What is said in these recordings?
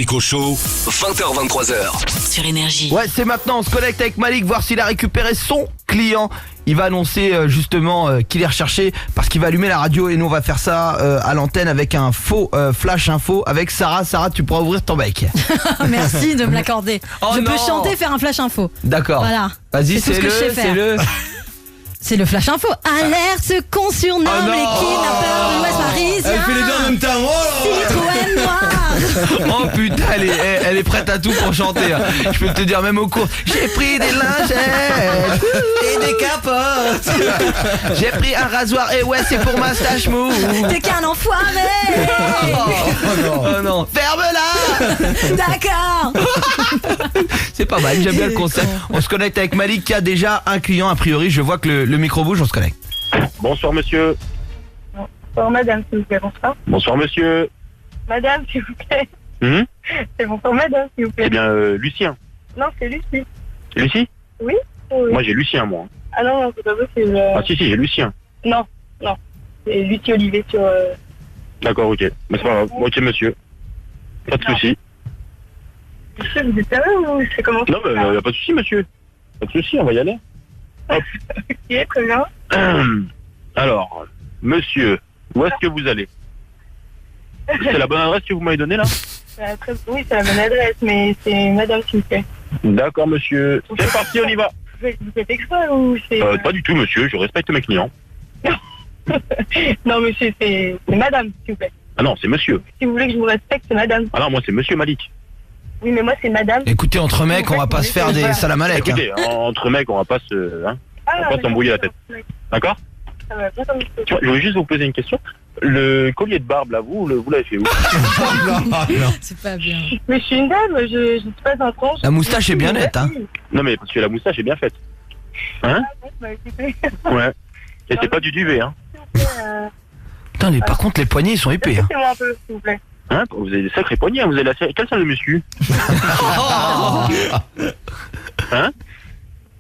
Rico Show, 20h-23h. Sur Énergie. Ouais, c'est maintenant, on se connecte avec Malik, voir s'il a récupéré son client. Il va annoncer justement qu'il est recherché parce qu'il va allumer la radio et nous on va faire ça à l'antenne avec un faux flash info avec Sarah. Sarah, tu pourras ouvrir ton bec. Merci de me l'accorder. Oh je non. peux chanter, faire un flash info. D'accord. Voilà. Vas-y, C'est tout ce que je sais faire. C'est le flash info. Alerte, ce qu'on surnomme Oh non. les kidnappeurs de l'Ouest parisien. Elle fait les deux en même temps. Citroën noir. Oh putain, elle est prête à tout pour chanter. Je peux te dire même au cours. J'ai pris des lingettes et des capotes. J'ai pris un rasoir et ouais, c'est pour ma stache mou. T'es qu'un enfoiré. Oh non, ferme-la. D'accord. C'est pas mal, j'aime bien le concept. On se connecte avec Malik qui a déjà un client a priori. Je vois que le micro bouge, on se connecte. Bonsoir monsieur. Bonsoir madame, s'il vous plaît, bonsoir. Bonsoir monsieur. Madame, s'il vous plaît. C'est bonsoir madame, s'il vous plaît. Eh bien Lucien. Non, c'est Lucie. Lucie? Oui, oui. Moi j'ai Lucien moi. Ah non, non, c'est pas possible. Ah si j'ai Lucien. Non, non. C'est Lucie Olivier sur... D'accord, ok. Mais c'est pas grave. Ok monsieur. Pas de Non. souci. Monsieur, vous êtes sérieux ou c'est comment Non mais y a pas de souci monsieur. Pas de souci, on va y aller. Ok, très bien. Alors, monsieur, où est-ce que vous allez? C'est la bonne adresse que vous m'avez donnée là? Oui, c'est la bonne adresse, mais c'est madame, s'il vous plaît. D'accord monsieur. C'est parti, on y va. Vous faites exprès ou c'est... Pas du tout monsieur, je respecte mes clients. Non, monsieur, c'est madame, s'il vous plaît. Ah non, c'est monsieur. Si vous voulez que je vous respecte, c'est madame. Ah non, moi c'est monsieur Malik. Oui, mais moi, c'est madame. Écoutez, entre mecs, on va pas se faire des salamalek. Écoutez, entre mecs, on va pas se... Hein, on va pas s'embrouiller la tête. D'accord? Ça va bien comme ça. Je voulais juste vous poser une question. Le collier de barbe là, vous l'avez fait où? C'est pas bien. Mais je suis une dame, je suis pas un tranche. La moustache est bien nette, hein. Non mais parce que la moustache est bien faite. Hein? Bah, écoutez, Ouais. Et c'est pas du duvet, hein? Putain, mais par contre, les poignets, ils sont épais. Hein. moi un peu, s'il vous plaît. Hein? Vous avez des sacrés poignets, hein, vous avez quelle salle de muscu? Hein?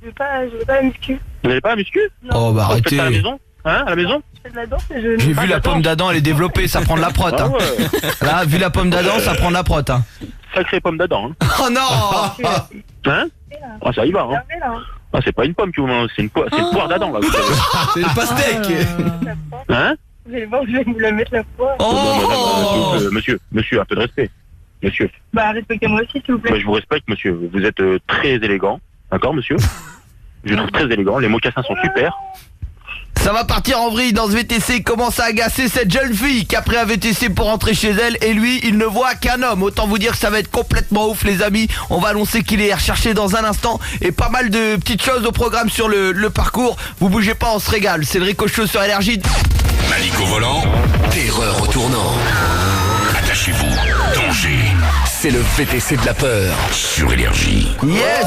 Je veux pas la muscu. Vous n'avez pas la muscu? Oh bah Vous faites arrêtez. ça à la maison? Hein? À la maison? Je fais de la danse et je... J'ai vu la pomme d'Adam, elle est développée, ça prend de la prot. Ah Hein. ouais. Là, vu la pomme d'Adam, ça prend de la prot. Hein. Sacrée pomme d'Adam, hein? Oh non. Hein? Ah ça y va, hein? Ah c'est pas une pomme que vous mangez, c'est une poire d'Adam là. Vous savez. C'est le pastèque. Hein? Vous allez voir, je vais vous la mettre la fois. Oh. Monsieur, un peu de respect. Monsieur. Bah, respectez-moi aussi, s'il vous plaît. Moi, je vous respecte, monsieur. Vous êtes très élégant. D'accord, monsieur? Je trouve très élégant. Les mocassins sont super. Ça va partir en vrille dans ce VTC. Il commence à agacer cette jeune fille qui a pris un VTC pour rentrer chez elle. Et lui, il ne voit qu'un homme. Autant vous dire que ça va être complètement ouf, les amis. On va annoncer qu'il est recherché dans un instant. Et pas mal de petites choses au programme sur le parcours. Vous bougez pas, on se régale. C'est le Rico Show sur Énergie. Malik au volant, terreur au tournant. Attachez-vous, danger. C'est le VTC de la peur sur Énergie. Yes!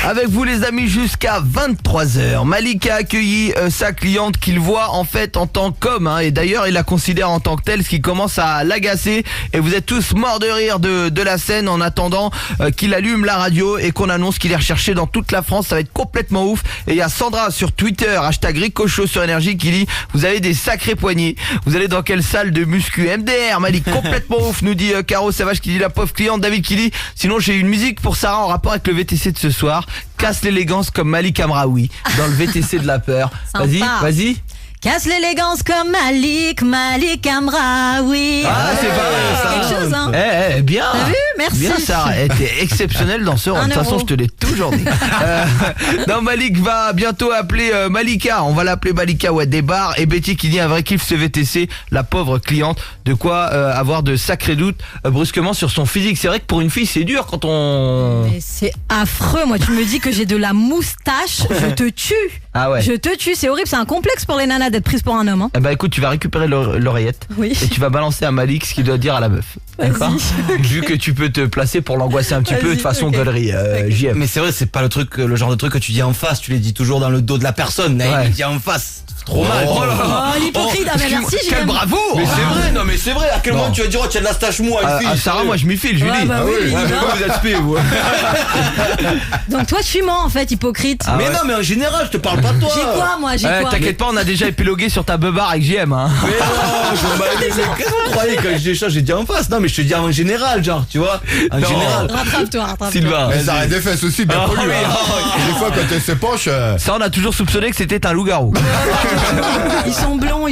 Avec vous les amis jusqu'à 23h. Malik a accueilli sa cliente qu'il voit en fait en tant qu'homme hein, et d'ailleurs il la considère en tant que telle, ce qui commence à l'agacer et vous êtes tous morts de rire de la scène en attendant qu'il allume la radio et qu'on annonce qu'il est recherché dans toute la France. Ça va être complètement ouf. Et il y a Sandra sur Twitter, #RicoChow sur Énergie qui dit: vous avez des sacrés poignets. Vous allez dans quelle salle de muscu? MDR, Malik, complètement ouf, nous dit Caro Savage qui dit la pauvre cliente. David qui dit: sinon j'ai une musique pour Sarah en rapport avec le VTC de ce soir. Casse l'élégance comme Malik Amraoui dans le VTC de la peur. Vas-y, Sympa. vas-y. Casse l'élégance comme Malik Amraoui. Ah, c'est pas mal, ça. Quelque chose, hein. Bien. T'as vu? Merci. Bien, Sarah. T'es exceptionnelle dans ce rôle. De toute façon, je te l'ai toujours dit. Non, Malik va bientôt appeler Malika. On va l'appeler Malika ou des bars. Et Betty qui dit un vrai kiff ce VTC. La pauvre cliente. De quoi avoir de sacrés doutes brusquement sur son physique. C'est vrai que pour une fille, c'est dur quand on... Mais c'est affreux. Moi, tu me dis que j'ai de la moustache, je te tue. Ah ouais. Je te tue. C'est horrible. C'est un complexe pour les nanas d'être prises pour un homme. Hein. Eh ben écoute, tu vas récupérer l'oreillette. Oui. Et tu vas balancer à Malik ce qu'il doit dire à la meuf. D'accord? Vu que tu peux te placer pour l'angoisser un petit peu de façon ok. gaulerie. JM. Mais c'est vrai, c'est pas le genre de truc que tu dis en face, tu les dis toujours dans le dos de la personne, Ouais. il dit en face. Trop mal. Oh là là. Oh, l'hypocrite, mais merci, Quel JM. bravoure. Mais c'est vrai, non mais c'est vrai. À quel moment tu vas dire, oh, tu as de la stache mou à une fille? Sarah, moi je m'y file, Julie. Ouais, bah oui, Ouais, mais évidemment. vous êtes spé, vous. Donc toi, tu mens en fait, hypocrite. Ah Mais ouais. non, mais en général, je te parle pas de toi. J'ai quoi, moi? J'ai quoi? T'inquiète pas, on a déjà épilogué sur ta beubare avec JM. Hein. Mais non, qu'est-ce que vous croyez quand je dis ça, j'ai dit en face? Non, mais je te dis en général, genre, tu vois. En Non. général. Rattrape-toi. Sylvain. Mais ça arrête des fesses aussi, bien Ah, connu. oui, hein. ah, Des fois, quand elle s'épanche. Ça, on a toujours soupçonné que c'était un loup-garou. Ils sont blonds,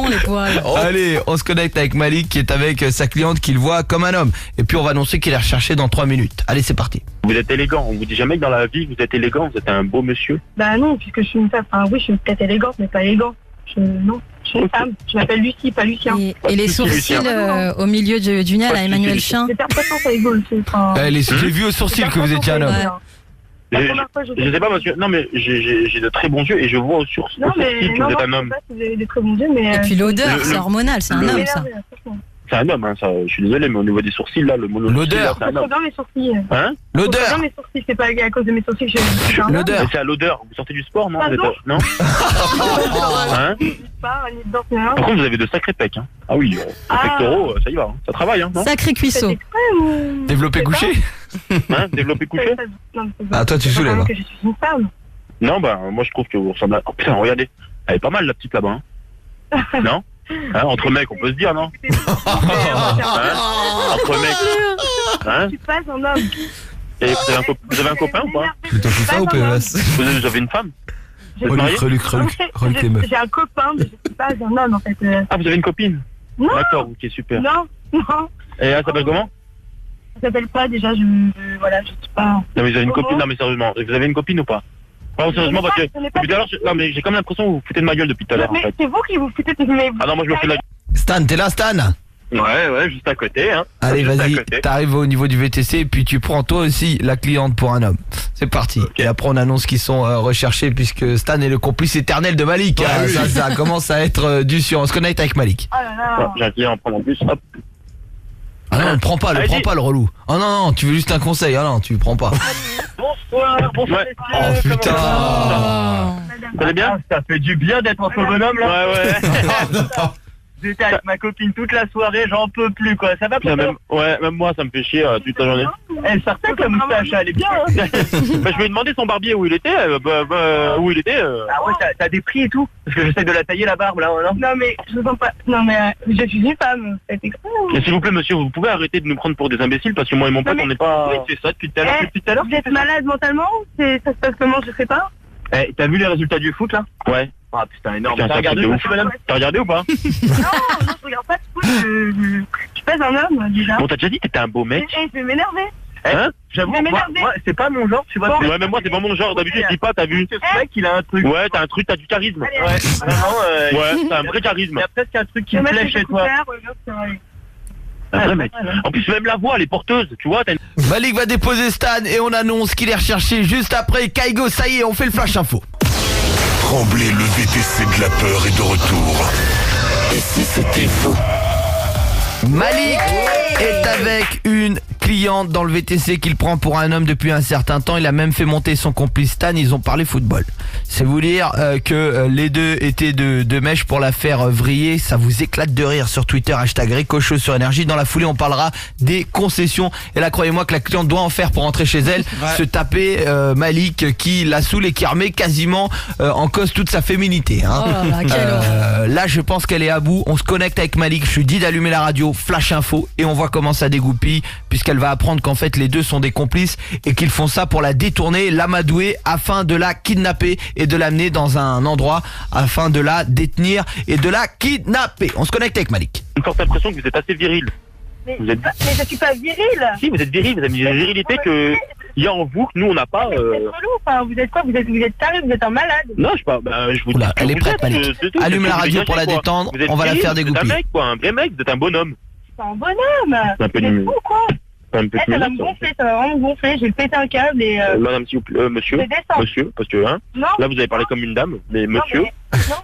les poils. Allez, on se connecte avec Malik qui est avec sa cliente qu'il voit comme un homme. Et puis on va annoncer qu'il est recherché dans 3 minutes. Allez, c'est parti. Vous êtes élégant. On vous dit jamais que dans la vie, vous êtes élégant. Vous êtes un beau monsieur. Bah non, puisque je suis une femme. Enfin, oui, je suis peut-être élégante, mais pas élégant. Non, je suis une femme. Je m'appelle Lucie, pas Lucien. Et les sourcils au milieu du nez à Emmanuel Chin. J'ai perdu pas de temps, ça rigole. J'ai vu au sourcil que vous étiez un homme. Ouais. Je sais pas, monsieur. Non, mais j'ai de très bons yeux et je vois au sourcil Non, que mais vous non, êtes je un sais homme. pas si vous avez des très bons yeux, mais. Et puis l'odeur, le- c'est hormonal, c'est un le- homme ça. C'est un homme, hein, ça. Je suis désolé, mais au niveau des sourcils, là, le mono. L'odeur. C'est un Trop homme. bien mes sourcils. Hein? Trop L'odeur. bien mes sourcils, c'est pas à cause de mes sourcils que je suis un homme. L'odeur. Mais c'est à l'odeur. Vous sortez du sport, non? Vous êtes- Pardon Non? Hein? Pas, ni dedans, ni rien. Par contre, vous avez de sacrés pecs. Hein. Ah oui, les pectoraux, ça y va. Hein. Ça travaille, hein, non? Sacré Faites cuisseau. exprès ou. Développé couché. Hein? Développé couché? Non, Ah, toi, tu c'est pas soulèves. vraiment que je suis une femme. Non, bah, moi, je trouve que vous ressemblez à... Oh putain, regardez. Elle est pas mal, la petite là-bas. Hein. Non? Hein, entre mecs, on peut se dire, non? Hein? Entre mecs. Hein? Je suis pas un homme. Et vous avez un copain ou pas? Mais t'en fais ça ou PES? Vous avez une femme? Vous êtes marié? Reluc les meufs. J'ai un copain, mais je suis pas un homme en fait. Ah, vous avez une copine? Non, D'accord, ok, super. non. Et elle s'appelle comment? Ça s'appelle pas déjà, voilà, je sais pas. Non, mais vous avez une copine? Non, mais sérieusement, vous avez une copine ou pas? Non, sérieusement, parce que Je n'ai pas depuis tout à l'heure, non, mais j'ai comme l'impression que vous vous foutez de ma gueule depuis tout à l'heure, en Mais fait. c'est vous qui vous foutez de mes. Ah non, moi je me fous de la Stan, t'es là, Stan? Ouais, juste à côté, hein. Allez, Juste à vas-y, côté. t'arrives au niveau du VTC et puis tu prends toi aussi la cliente pour un homme. C'est parti. Et après on annonce qu'ils sont recherchés puisque Stan est le complice éternel de Malik. Ah, oui. Ça commence à être du sûr. On se connecte avec Malik. Oh là Ah, là. j'ai un client à prendre en plus, hop. Ah non, ne prends pas, Allez-y. le relou. Oh non, tu veux juste un conseil. Ah non, tu prends pas. Bonsoir, Ouais. Oh putain. Vous allez bien? Ça fait du bien d'être entre bonhomme là. Ouais. J'étais avec ma copine toute la soirée, j'en peux plus quoi. Ça va Putain, pour toi? même moi ça me fait chier toute la journée. Elle sortait avec la moustache, elle est bien. Hein. Bah, je lui ai demandé son barbier où il était. Où il était. Ah ouais, t'as des prix et tout? Parce que j'essaie de la tailler la barbe là, non? Non mais je vous en pas. Non mais je suis une femme. Faites exprès. Et s'il vous plaît, monsieur, vous pouvez arrêter de nous prendre pour des imbéciles parce que moi et mon pote mais- on n'est pas. Oui, c'est ça depuis tout à l'heure. Eh, Depuis tout à l'heure. Vous êtes malade mentalement? Ça se passe comment? Je sais pas. Eh, t'as vu les résultats du foot là? Ouais. Ah putain, énorme. Putain, T'as ça regardé fait de le ouf. match, madame? T'as regardé ou pas? Non, je regarde pas de foot. Je suis pas un homme déjà. Bon, t'as déjà dit que t'étais un beau mec. Eh, je vais m'énerver. Hein? J'avoue, Mais moi, m'énerver. moi, c'est pas mon genre, tu vois. Ouais, mais moi c'est pas mon genre. D'habitude je dis pas, t'as vu? Ce mec, il a un truc. Ouais, t'as un truc, t'as du charisme. Allez, Ouais, vraiment. Ouais, t'as un vrai charisme. Il y a presque un truc qui Je me vais mettre plaît les chez toi. écouteurs, ouais, c'est vrai. Un vrai mec. En plus même la voix elle est porteuse, tu vois. T'as une... Malik va déposer Stan et on annonce qu'il est recherché juste après. Kaigo, ça y est, on fait le flash info. Tremblay, le VTC de la peur est de retour. Et si c'était faux? Malik est avec une cliente dans le VTC qu'il prend pour un homme depuis un certain temps. Il a même fait monter son complice Stan. Ils ont parlé football. C'est vous dire que les deux étaient de mèche pour la faire vriller. Ça vous éclate de rire sur Twitter. #Ricochot sur Énergie. Dans la foulée, on parlera des concessions. Et là, croyez-moi que la cliente doit en faire pour rentrer chez elle. Se taper Malik qui la saoule et qui remet quasiment en cause toute sa féminité. Hein. Oh là là, quelle horreur. Là, je pense qu'elle est à bout. On se connecte avec Malik. Je lui dis d'allumer la radio, flash info, et on voit comment ça dégoupille, puisqu'elle va apprendre qu'en fait les deux sont des complices et qu'ils font ça pour la détourner, l'amadouer, afin de la kidnapper et de l'amener dans un endroit afin de la détenir et de la kidnapper. On se connecte avec Malik. une forte impression que vous êtes assez viril. Mais, Vous êtes- mais je suis pas virile. Si, vous êtes viril, vous avez une virilité que il y a en vous que nous on n'a pas. Vous êtes relou, enfin, vous êtes quoi? Vous êtes taré, vous êtes un malade. Non, je sais pas. Bah, je vous Oula, dis que elle est vous prête, êtes, Malik. c'est tout, Allume c'est la ce que radio vous pour la dégagez, quoi. détendre, Vous êtes on va la viril, faire Vous êtes dégoupiller. un mec, quoi, un vrai mec, vous êtes un bonhomme. C'est un bonhomme. Un peu Vous êtes nul. fou, quoi. Un peu Eh, ça va me minute, gonfler, ça va vraiment me gonfler. J'ai pété un câble et Madame, s'il vous plaît, monsieur, je descends. monsieur, parce que hein, Non. là vous avez parlé comme une dame, mais Non, monsieur. mais- non.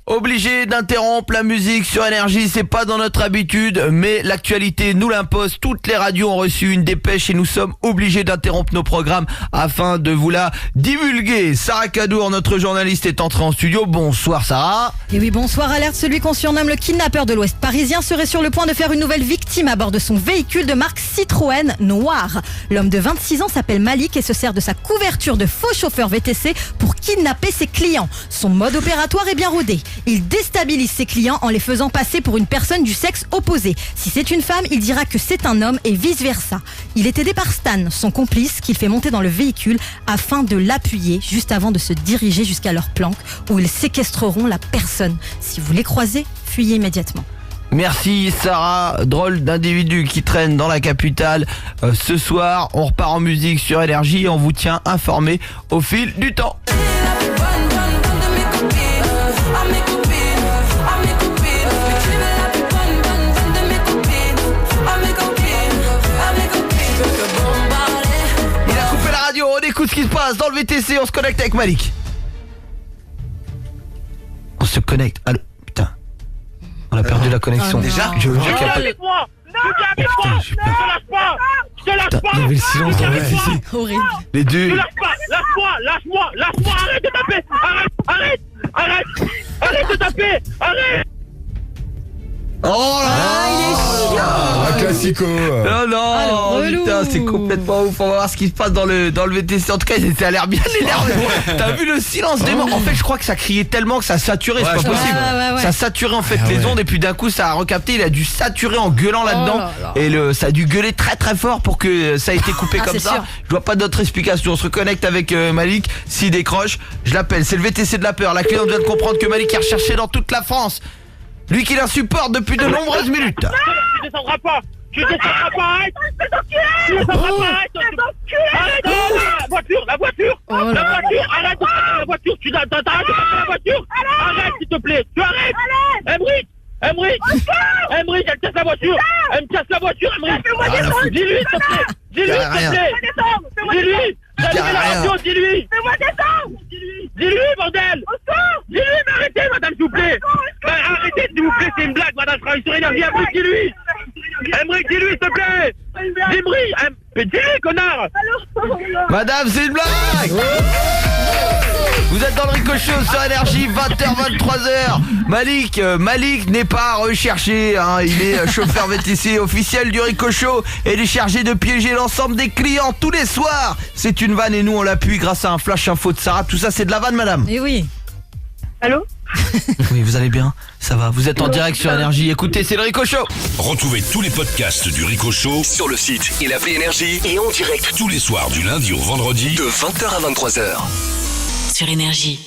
Obligé obligé d'interrompre la musique sur Énergie, c'est pas dans notre habitude, mais l'actualité nous l'impose. Toutes les radios ont reçu une dépêche et nous sommes obligés d'interrompre nos programmes afin de vous la divulguer. Sarah Cadour, notre journaliste, est entrée en studio. Bonsoir Sarah. Et oui, bonsoir, alerte, celui qu'on surnomme le kidnappeur de l'Ouest parisien serait sur le point de faire une nouvelle victime à bord de son véhicule de marque Citroën noir. L'homme de 26 ans s'appelle Malik et se sert de sa couverture de faux chauffeur VTC pour kidnapper ses clients. Son mode opératoire est bien rodé. Il déstabilise ses clients en les faisant passer pour une personne du sexe opposé. Si c'est une femme, il dira que c'est un homme et vice-versa. Il est aidé par Stan, son complice, qu'il fait monter dans le véhicule afin de l'appuyer juste avant de se diriger jusqu'à leur planque où ils séquestreront la personne. Si vous les croisez, fuyez immédiatement. Merci Sarah, drôle d'individu qui traîne dans la capitale. Ce soir, on repart en musique sur Énergie et on vous tient informé au fil du temps. Il a coupé la radio, on écoute ce qui se passe dans le VTC, on se connecte avec Malik. On se connecte, allô. On a perdu la connexion. Déjà Je veux Je dire qu'il y a pas... avec moi. Je avec moi. j'ai Je te peur. lâche pas. Je te lâche pas. Il y avait le silence dans le VTC. Horrible. Les Je deux... te lâche pas. Lâche-moi. Arrête de taper. Arrête de taper. Arrête. Oh là là. Un classico. Non, non, le relou. putain, c'est complètement ouf. On va voir ce qui se passe dans le VTC. En tout cas, ça a l'air bien énervé. T'as vu le silence des morts? En fait, je crois que ça criait tellement que ça saturait. C'est Ouais, pas je pense. possible. Ouais. Ça saturait en fait les ondes et puis d'un coup, ça a recapté. Il a dû saturer en gueulant là-dedans. là là. Et ça a dû gueuler très très fort pour que ça ait été coupé comme c'est ça. sûr. Je vois pas d'autre explication. On se reconnecte avec Malik. S'il décroche, je l'appelle. C'est le VTC de la peur. La cliente vient de comprendre que Malik est recherché dans toute la France. Lui qui l'insupporte depuis de nombreuses minutes. Tu descendras pas. Arrête. Tu descendras pas. Arrête. La voiture. Oh là là. Arrête de passer la voiture. Tu t'arrêtes de passer la voiture. Arrête, s'il te plaît. Tu arrêtes. Emmerich, elle casse la voiture. Elle me casse la voiture, Emmerich. Dis-lui, s'il te plaît. Dis-lui, s'il te plaît. Dis-lui. J'allume la radio, dis-lui. Fais-moi descendre. Dis-lui, bordel. Dis-lui, mais arrêtez, madame, s'il vous plaît. Arrêtez, s'il vous plaît, c'est une blague, madame, je travaille sur Énergie. Emmerich, dis-lui. Emmerich, dis-lui, s'il te plaît. Emmerich, mais dis-lui, connard. Madame, c'est une blague. Vous êtes dans le Rico Show sur Énergie, 20h, 23h. Malik n'est pas recherché, hein. Il est chauffeur VTC officiel du Rico Show et il est chargé de piéger l'ensemble des clients tous les soirs. C'est une vanne et nous on l'appuie grâce à un flash info de Sarah. Tout ça c'est de la vanne, madame. Et oui. Allô? Oui, vous allez bien? Ça va, vous êtes en direct sur Énergie. Écoutez, c'est le Rico Show. Retrouvez tous les podcasts du Rico Show sur le site et l'appli Énergie et en direct tous les soirs du lundi au vendredi de 20h à 23h. Sur Énergie.